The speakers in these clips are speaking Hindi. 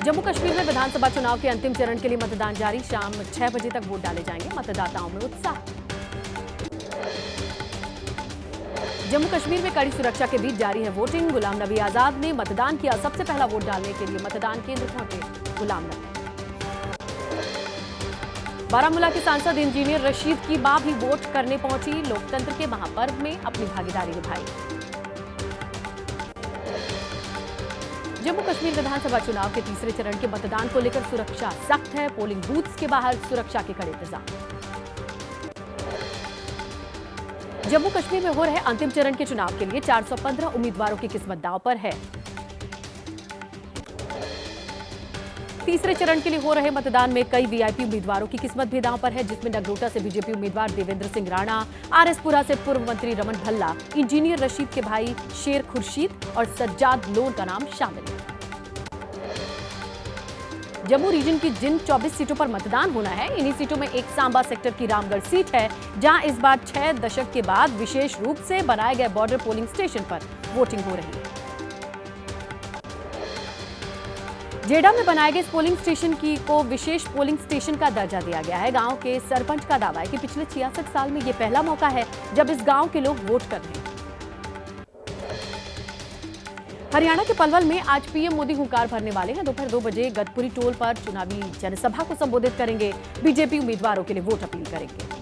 जम्मू कश्मीर में विधानसभा चुनाव के अंतिम चरण के लिए मतदान जारी। शाम 6 बजे तक वोट डाले जाएंगे। मतदाताओं में उत्साह। जम्मू कश्मीर में कड़ी सुरक्षा के बीच जारी है वोटिंग। गुलाम नबी आजाद ने मतदान किया। सबसे पहला वोट डालने के लिए मतदान केंद्र पहुंचे गुलाम नबी। बारामूला के सांसद इंजीनियर रशीद की मां भी वोट करने पहुंची। लोकतंत्र के महापर्व में अपनी भागीदारी निभाई। जम्मू कश्मीर विधानसभा चुनाव के तीसरे चरण के मतदान को लेकर सुरक्षा सख्त है। पोलिंग बूथ्स के बाहर सुरक्षा के कड़े इंतजाम। जम्मू कश्मीर में हो रहे अंतिम चरण के चुनाव के लिए 415 उम्मीदवारों की किस्मत दांव पर है। तीसरे चरण के लिए हो रहे मतदान में कई वीआईपी उम्मीदवारों की किस्मत भी दांव पर है, जिसमें नगरोटा से बीजेपी उम्मीदवार देवेंद्र सिंह राणा, आरएसपुरा से पूर्व मंत्री रमन भल्ला, इंजीनियर रशीद के भाई शेर खुर्शीद और सज्जाद लोन का नाम शामिल है। जम्मू रीजन की जिन 24 सीटों पर मतदान होना है, इन्हीं सीटों में एक सांबा सेक्टर की रामगढ़ सीट है, जहां इस बार 6 दशक के बाद विशेष रूप से बनाए गए बॉर्डर पोलिंग स्टेशन पर वोटिंग हो रही है। जेडा में बनाए गए इस पोलिंग स्टेशन को विशेष पोलिंग स्टेशन का दर्जा दिया गया है। गांव के सरपंच का दावा है कि पिछले 66 साल में यह पहला मौका है जब इस गांव के लोग वोट कर रहे हैं। हरियाणा के पलवल में आज पीएम मोदी हुंकार भरने वाले हैं। दोपहर 2 बजे गतपुरी टोल पर चुनावी जनसभा को संबोधित करेंगे। बीजेपी उम्मीदवारों के लिए वोट अपील करेंगे।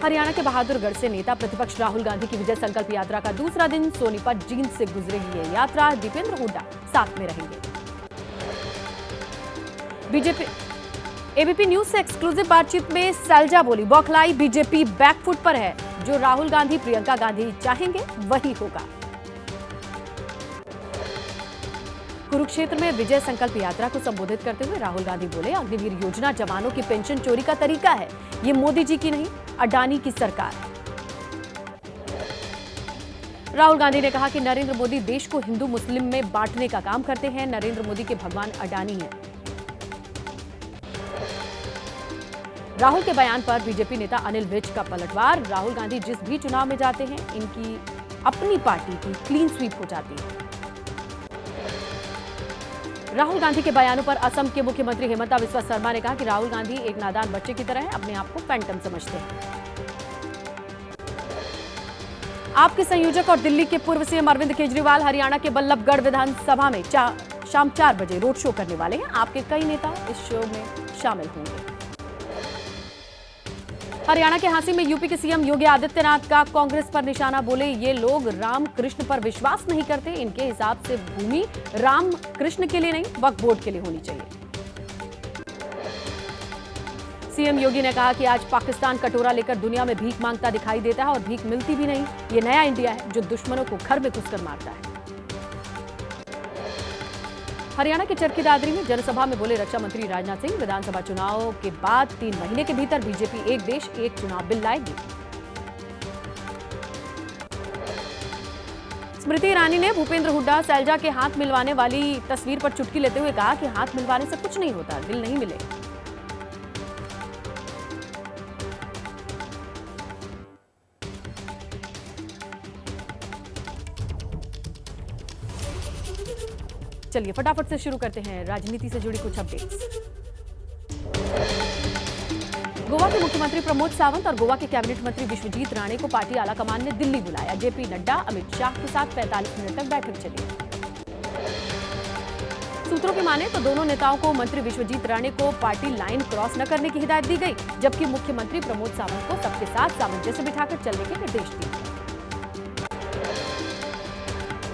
हरियाणा के बहादुरगढ़ से नेता प्रतिपक्ष राहुल गांधी की विजय संकल्प यात्रा का दूसरा दिन सोनीपत जींद से गुजरेगी ये यात्रा। दीपेंद्र हुड्डा साथ में रहेंगे। बीजेपी एबीपी न्यूज से एक्सक्लूसिव बातचीत में सैलजा बोली, बौखलाई बीजेपी बैकफुट पर है। जो राहुल गांधी प्रियंका गांधी चाहेंगे वही होगा। कुरुक्षेत्र में विजय संकल्प यात्रा को संबोधित करते हुए राहुल गांधी बोले, अग्निवीर योजना जवानों की पेंशन चोरी का तरीका है। ये मोदी जी की नहीं, अडानी की सरकार है। राहुल गांधी ने कहा कि नरेंद्र मोदी देश को हिंदू मुस्लिम में बांटने का काम करते हैं। नरेंद्र मोदी के भगवान अडानी हैं। राहुल के बयान पर बीजेपी नेता अनिल विज का पलटवार। राहुल गांधी जिस भी चुनाव में जाते हैं, इनकी अपनी पार्टी की क्लीन स्वीप हो जाती है। राहुल गांधी के बयानों पर असम के मुख्यमंत्री हेमंता बिस्वा शर्मा ने कहा कि राहुल गांधी एक नादान बच्चे की तरह है, अपने आप को फैंटम समझते हैं। आपके संयोजक और दिल्ली के पूर्व सीएम अरविंद केजरीवाल हरियाणा के बल्लभगढ़ विधानसभा में शाम 4 बजे रोड शो करने वाले हैं। आपके कई नेता इस शो में शामिल होंगे। हरियाणा के हांसी में यूपी के सीएम योगी आदित्यनाथ का कांग्रेस पर निशाना। बोले, ये लोग राम कृष्ण पर विश्वास नहीं करते। इनके हिसाब से भूमि राम कृष्ण के लिए नहीं, वक्फ बोर्ड के लिए होनी चाहिए। सीएम योगी ने कहा कि आज पाकिस्तान कटोरा लेकर दुनिया में भीख मांगता दिखाई देता है और भीख मिलती भी नहीं। ये नया इंडिया है जो दुश्मनों को घर में घुसकर मारता है। हरियाणा के चरखी दादरी में जनसभा में बोले रक्षा मंत्री राजनाथ सिंह, विधानसभा चुनाव के बाद 3 महीने के भीतर बीजेपी एक देश एक चुनाव बिल लाएगी। स्मृति ईरानी ने भूपेंद्र हुड्डा सैलजा के हाथ मिलवाने वाली तस्वीर पर चुटकी लेते हुए कहा कि हाथ मिलवाने से कुछ नहीं होता, दिल नहीं मिले। चलिए फटाफट से शुरू करते हैं राजनीति से जुड़ी कुछ अपडेट्स। गोवा के मुख्यमंत्री प्रमोद सावंत और गोवा के कैबिनेट मंत्री विश्वजीत राणे को पार्टी आलाकमान ने दिल्ली बुलाया। जेपी नड्डा, अमित शाह के साथ 45 मिनट तक बैठक चली। सूत्रों की माने तो दोनों नेताओं को मंत्री विश्वजीत राणे को पार्टी लाइन क्रॉस न करने की हिदायत दी गई, जबकि मुख्यमंत्री प्रमोद सावंत को सबके साथ सामंजस्य बिठाकर चलने के निर्देश दिए।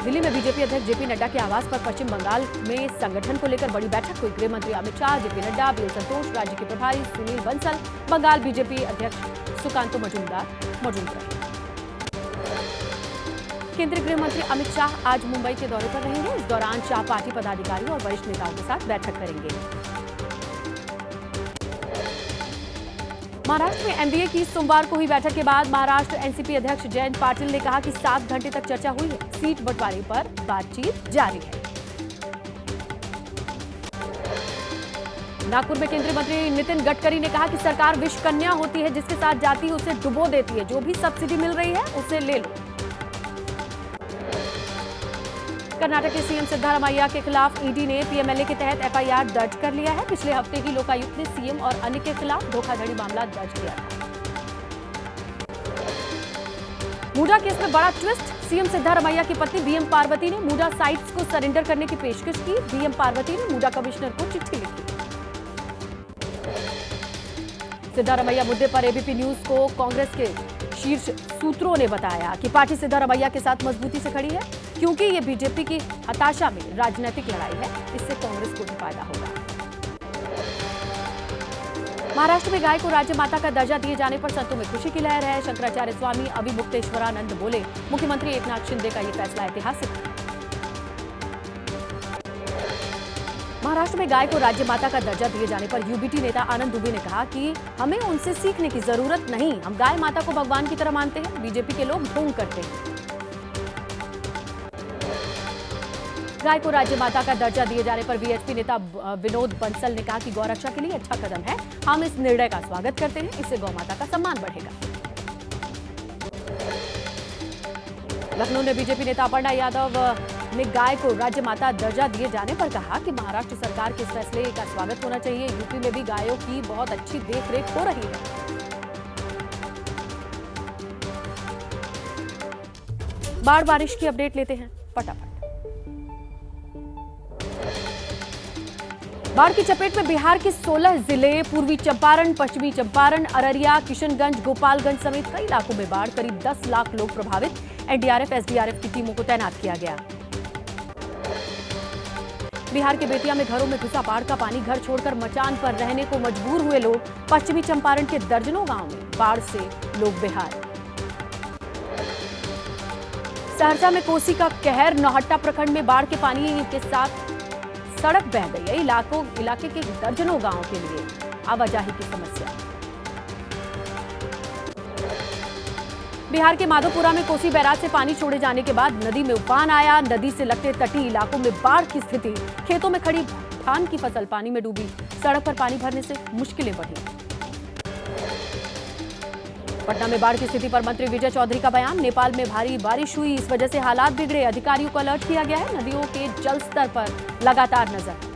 दिल्ली में बीजेपी अध्यक्ष जेपी नड्डा के आवास पर पश्चिम बंगाल में संगठन को लेकर बड़ी बैठक हुई। गृह मंत्री अमित शाह, जेपी नड्डा, बीएल संतोष, राज्य के प्रभारी सुनील बंसल, बंगाल बीजेपी अध्यक्ष सुकांतो मजूमदार मौजूद रहे। केंद्रीय गृह मंत्री अमित शाह आज मुंबई के दौरे पर रहेंगे। इस दौरान शाह पार्टी पदाधिकारियों और वरिष्ठ नेताओं के साथ बैठक करेंगे। महाराष्ट्र में एनडीए की सोमवार को हुई बैठक के बाद महाराष्ट्र एनसीपी अध्यक्ष जयंत पाटिल ने कहा कि 7 घंटे तक चर्चा हुई है। सीट बंटवारे पर बातचीत जारी है। नागपुर में केंद्रीय मंत्री नितिन गडकरी ने कहा कि सरकार विश्व कन्या होती है, जिसके साथ जाती है उसे डुबो देती है। जो भी सब्सिडी मिल रही है उसे ले लो। कर्नाटक के सीएम सिद्धारमैया के खिलाफ ईडी ने पीएमएलए के तहत एफआईआर दर्ज कर लिया है। पिछले हफ्ते ही लोकायुक्त ने सीएम और अन्य के खिलाफ धोखाधड़ी मामला दर्ज किया था। मूडा केस में बड़ा ट्विस्ट, सीएम सिद्धारमैया की पत्नी बीएम पार्वती ने मूडा साइट्स को सरेंडर करने की पेशकश की। बीएम पार्वती ने मूडा कमिश्नर को चिट्ठी लिखी। सिद्धारमैया मुद्दे पर एबीपी न्यूज को कांग्रेस के शीर्ष सूत्रों ने बताया कि पार्टी सिद्धारमैया के साथ मजबूती से खड़ी है, क्योंकि ये बीजेपी की हताशा में राजनीतिक लड़ाई है। इससे कांग्रेस को भी फायदा होगा। महाराष्ट्र में गाय को राज्य माता का दर्जा दिए जाने पर संतों में खुशी की लहर है। शंकराचार्य स्वामी अविमुक्तेश्वरानंद बोले, मुख्यमंत्री एकनाथ शिंदे का यह फैसला ऐतिहासिक है। महाराष्ट्र में गाय को राज्य माता का दर्जा दिए जाने पर यूबीटी नेता आनंद दुबे ने कहा कि हमें उनसे सीखने की जरूरत नहीं, हम गाय माता को भगवान की तरह मानते हैं। बीजेपी के लोग ढोंग करते हैं। गाय को राज्य माता का दर्जा दिए जाने पर वीएचपी नेता विनोद बंसल ने कहा कि गौरक्षा के लिए अच्छा कदम है, हम इस निर्णय का स्वागत करते हैं, इससे गौ माता का सम्मान बढ़ेगा। लखनऊ में बीजेपी नेता अपर्णा यादव ने गाय को राज्य माता दर्जा दिए जाने पर कहा कि महाराष्ट्र सरकार के इस फैसले का स्वागत होना चाहिए। यूपी में भी गायों की बहुत अच्छी देखरेख हो रही है। बाढ़ बारिश की अपडेट लेते हैं फटाफट। बाढ़ की चपेट में बिहार के 16 जिले, पूर्वी चंपारण, पश्चिमी चंपारण, अररिया, किशनगंज, गोपालगंज समेत कई इलाकों में बाढ़। करीब 10 लाख लोग प्रभावित। एनडीआरएफ, एसडीआरएफ की टीमों को तैनात किया गया। बिहार के बेतिया में घरों में घुसा बाढ़ का पानी, घर छोड़कर मचान पर रहने को मजबूर हुए लोग। पश्चिमी चंपारण के दर्जनों गांव में बाढ़ से लोग बेहाल। सहरसा में कोसी का कहर, नौहट्टा प्रखंड में बाढ़ के पानी के साथ सड़क बह गई है। इलाके के दर्जनों गांवों के लिए आवाजाही की समस्या। बिहार के माधोपुरा में कोसी बैराज से पानी छोड़े जाने के बाद नदी में उफान आया। नदी से लगते तटीय इलाकों में बाढ़ की स्थिति। खेतों में खड़ी धान की फसल पानी में डूबी। सड़क पर पानी भरने से मुश्किलें बढ़ी। पटना में बाढ़ की स्थिति पर मंत्री विजय चौधरी का बयान। नेपाल में भारी बारिश हुई, इस वजह से हालात बिगड़े। अधिकारियों को अलर्ट किया गया है। नदियों के जल स्तर पर लगातार नजर।